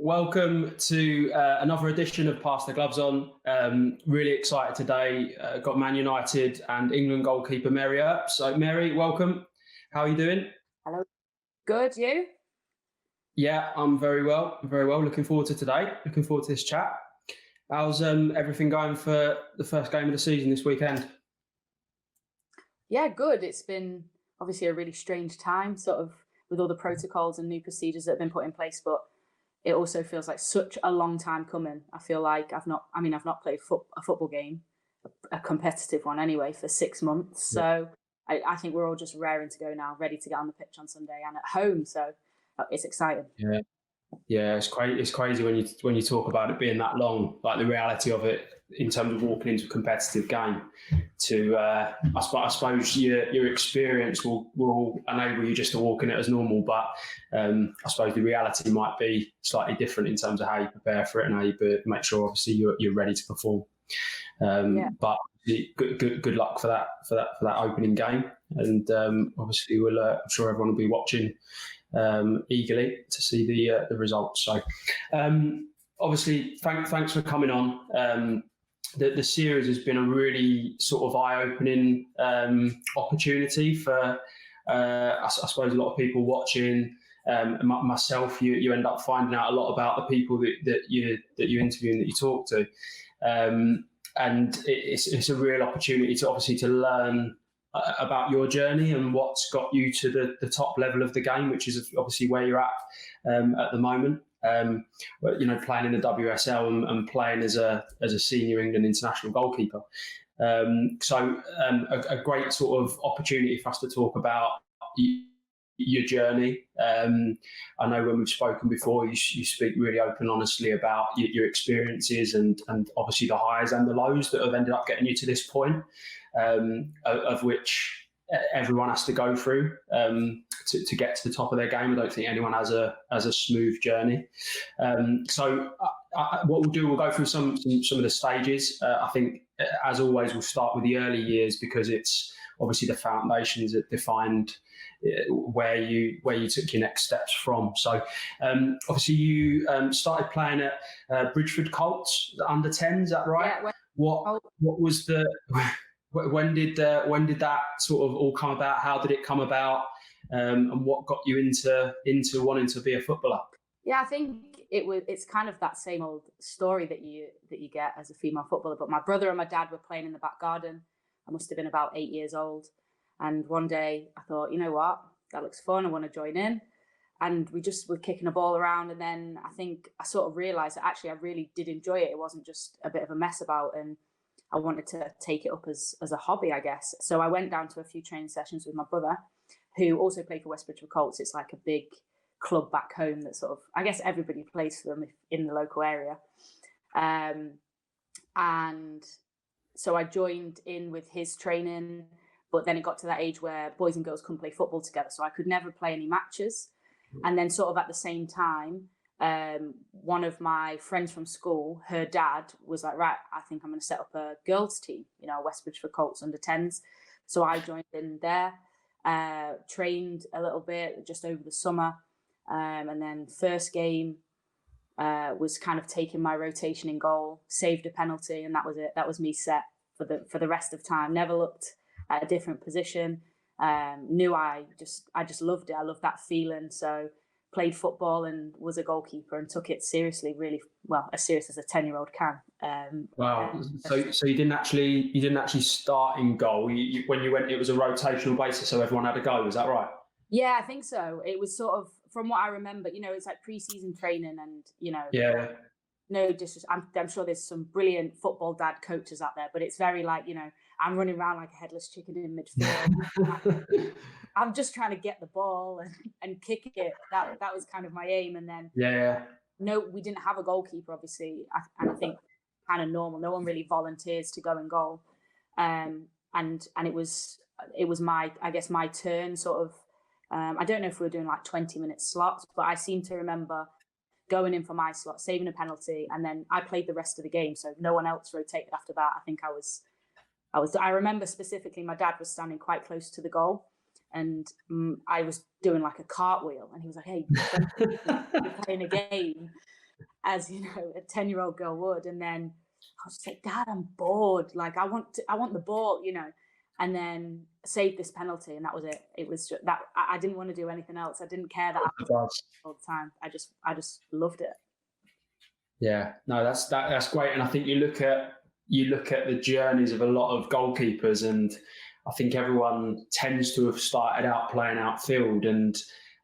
welcome to another edition of Pass the Gloves On. Really excited today. Got Man United and England goalkeeper Mary Earps. So, Mary, welcome. How are you doing? Hello. Good, you? Yeah, I'm very well. Very well. Looking forward to today. Looking forward to this chat. How's everything going for the first game of the season this weekend? Yeah, good. It's been obviously a really strange time, sort of with all the protocols and new procedures that have been put in place, but it also feels like such a long time coming. I feel like I've not played a football game, a competitive one anyway, for 6 months. So I think we're all just raring to go now, ready to get on the pitch on Sunday and at home. So it's exciting. Yeah. Yeah, it's crazy. It's crazy when you talk about it being that long. Like the reality of it, in terms of walking into a competitive game, to I suppose your experience will enable you just to walk in it as normal. But I suppose the reality might be slightly different in terms of how you prepare for it and how you make sure obviously you're ready to perform. But good luck for that opening game, and obviously I'm sure everyone will be watching eagerly to see the results. So obviously thanks for coming on. The series has been a really sort of eye-opening opportunity for I suppose a lot of people watching. Myself, you end up finding out a lot about the people that you interview and that you talk to, and it's a real opportunity to obviously to learn about your journey and what's got you to the top level of the game, which is obviously where you're at the moment. Playing in the WSL and playing as a senior England international goalkeeper. So a great sort of opportunity for us to talk about your journey. I know when we've spoken before, you speak really open, honestly about your experiences and obviously the highs and the lows that have ended up getting you to this point, of which everyone has to go through to get to the top of their game. I don't think anyone has a smooth journey. So what we'll do, we'll go through some of the stages. I think, as always, we'll start with the early years because it's obviously the foundations that defined where you took your next steps from. So obviously you started playing at Bridgeford Colts, the under 10s, is that right? Yeah. What was the when did that sort of all come about? How did it come about? And what got you into wanting to be a footballer? Yeah, I think it's kind of that same old story that you get as a female footballer. But my brother and my dad were playing in the back garden. I must have been about 8 years old. And one day I thought, you know what, that looks fun. I want to join in. And we just were kicking a ball around. And then I think I sort of realised that actually I really did enjoy it. It wasn't just a bit of a mess about. And I wanted to take it up as a hobby, I guess. So I went down to a few training sessions with my brother, who also played for West Bridgeford Colts. It's like a big club back home that sort of, I guess everybody plays for them in the local area. And so I joined in with his training, but then it got to that age where boys and girls couldn't play football together. So I could never play any matches. And then sort of at the same time, one of my friends from school, her dad was like, right, I think I'm going to set up a girls team, West Bridgeford Colts under 10s. So I joined in there, trained a little bit just over the summer. And then first game was kind of taking my rotation in goal, saved a penalty, and that was it. That was me set for the rest of time. Never looked at a different position. Knew I just loved it. I loved that feeling. So played football and was a goalkeeper and took it seriously, really well, as serious as a 10-year-old can. Wow. So you didn't actually start in goal. When you went, it was a rotational basis, so everyone had a go. Is that right? Yeah, I think so. It was sort of, from what I remember, it's like pre-season training and, Yeah. No disrespect. I'm sure there's some brilliant football dad coaches out there, but it's very like, I'm running around like a headless chicken in midfield. I'm just trying to get the ball and kick it. That was kind of my aim. And then, no, we didn't have a goalkeeper, obviously. And I think kind of normal. No one really volunteers to go in goal. And it was my turn sort of. I don't know if we were doing like 20-minute slots, but I seem to remember going in for my slot, saving a penalty, and then I played the rest of the game. So no one else rotated after that. I think I remember specifically my dad was standing quite close to the goal, and I was doing like a cartwheel, and he was like, "Hey, you're playing a game." as you know, a 10-year-old girl would. And then I was just like, Dad, I'm bored. Like I want the ball, you know. And then saved this penalty, and that was it. It was just, that I didn't want to do anything else. I didn't care that I was all the time. I just loved it. Yeah, no, that's great. And I think you look at the journeys of a lot of goalkeepers, and I think everyone tends to have started out playing outfield. And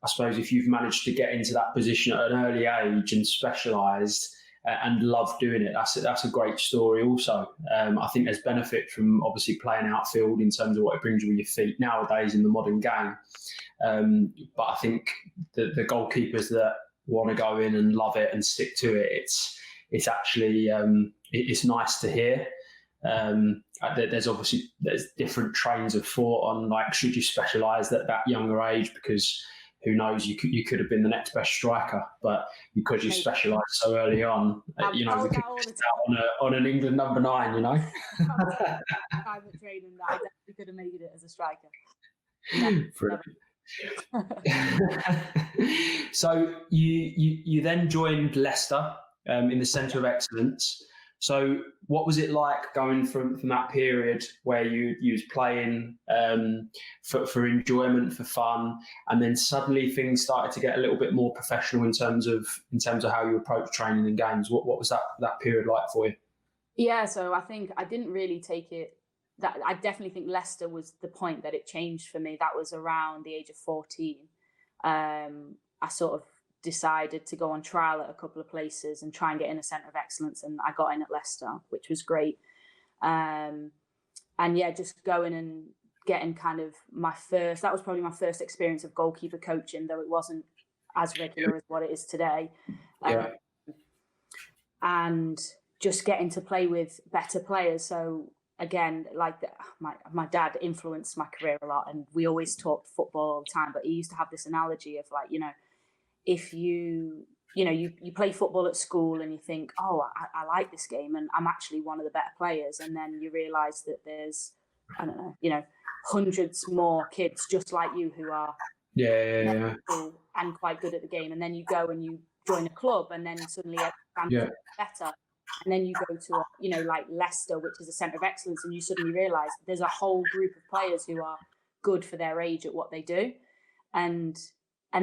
I suppose if you've managed to get into that position at an early age and specialised and love doing it, that's a great story. Also, I think there's benefit from obviously playing outfield in terms of what it brings you with your feet nowadays in the modern game. But I think the goalkeepers that want to go in and love it and stick to it, it's actually it's nice to hear. There's different trains of thought on, like, should you specialise at that younger age, because who knows, you could have been the next best striker, but because you specialised so early on, we could miss out on an England number 9, you know. Private training that I definitely could have made it as a striker. Never. So you then joined Leicester in the Centre of Excellence. So what was it like going from that period where you was playing for enjoyment, for fun, and then suddenly things started to get a little bit more professional in terms of how you approach training and games? What was that period like for you? Yeah, so I think I didn't really take it. That I definitely think Leicester was the point that it changed for me. That was around the age of 14. I sort of decided to go on trial at a couple of places and try and get in a centre of excellence, and I got in at Leicester, which was great. And yeah, just going and getting kind of that was probably my first experience of goalkeeper coaching, though it wasn't as regular as what it is today. And just getting to play with better players. So again, like my dad influenced my career a lot, and we always talked football all the time, but he used to have this analogy of, like, if you play football at school and you think, oh, I like this game and I'm actually one of the better players, and then you realise that there's, I don't know, hundreds more kids just like you who are cool and quite good at the game, and then you go and you join a club, and then suddenly everyone's better, and then you go to like Leicester, which is a centre of excellence, and you suddenly realise there's a whole group of players who are good for their age at what they do, and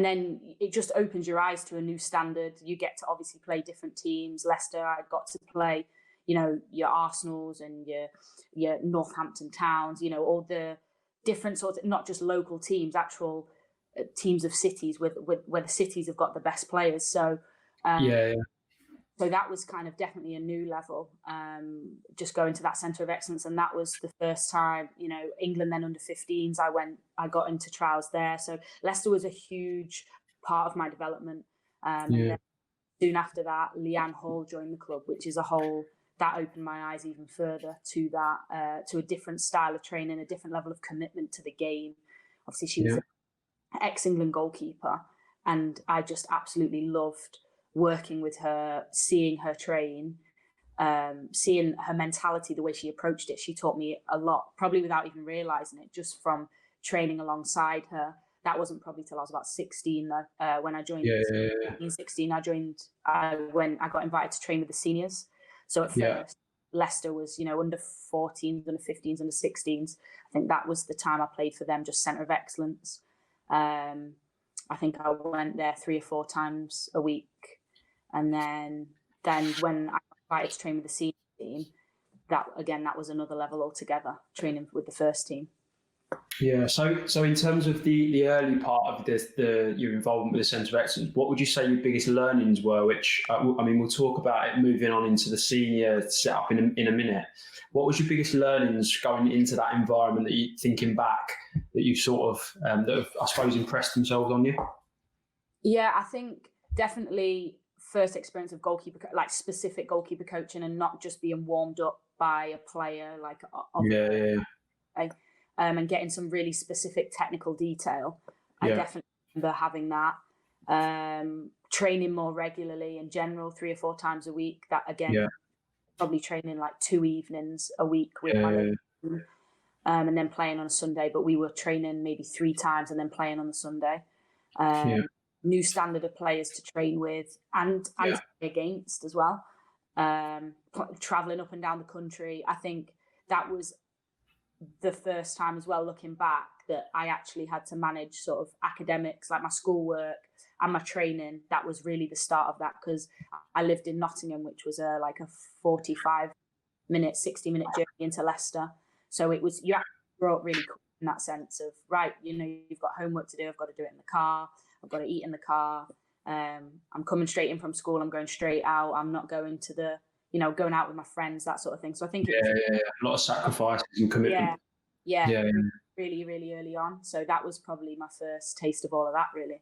then it just opens your eyes to a new standard. You get to obviously play different teams. Leicester, I got to play, your Arsenals and your Northampton Towns, all the different sorts of, not just local teams, actual teams of cities where the cities have got the best players. So so that was kind of definitely a new level, just going to that centre of excellence. And that was the first time, England then under 15s, I got into trials there. So Leicester was a huge part of my development. And then soon after that, Leanne Hall joined the club, which is that opened my eyes even further to that, to a different style of training, a different level of commitment to the game. Obviously, she was an ex-England goalkeeper, and I just absolutely loved working with her, seeing her train, seeing her mentality, the way she approached it. She taught me a lot, probably without even realising it, just from training alongside her. That wasn't probably till I was about 16 though, when I joined. 16, when I got invited to train with the seniors. So at first, Leicester was, under 14s, under 15s, under 16s. I think that was the time I played for them, just centre of excellence. I think I went there 3 or 4 times a week. And then when I invited to train with the senior team, that was another level altogether, training with the first team. Yeah. So in terms of the early part of your involvement with the Centre of Excellence, what would you say your biggest learnings were? Which we'll talk about it moving on into the senior setup in a minute. What was your biggest learnings going into that environment that you, thinking back, that you sort of that have, I suppose, impressed themselves on you? Yeah, I think definitely first experience of goalkeeper, like specific goalkeeper coaching, and not just being warmed up by a player, like and getting some really specific technical detail. I definitely remember having that. Training more regularly in general, 3 or 4 times a week. That again, probably training like 2 evenings a week with my team, and then playing on a Sunday. But we were training maybe 3 times and then playing on the Sunday. new standard of players to train with and against as well. Traveling up and down the country, I think that was the first time as well, looking back, that I actually had to manage sort of academics, like my schoolwork and my training. That was really the start of that, because I lived in Nottingham, which was like a 45-minute, 60-minute journey into Leicester. So it was, you actually grew up really cool in that sense of, right, you know, you've got homework to do, I've got to do it in the car, I've got to eat in the car. I'm coming straight in from school, I'm going straight out, I'm not going to the, you know, going out with my friends, that sort of thing. So I think a lot of sacrifices and commitment. Yeah, really, really early on. So that was probably my first taste of all of that, really.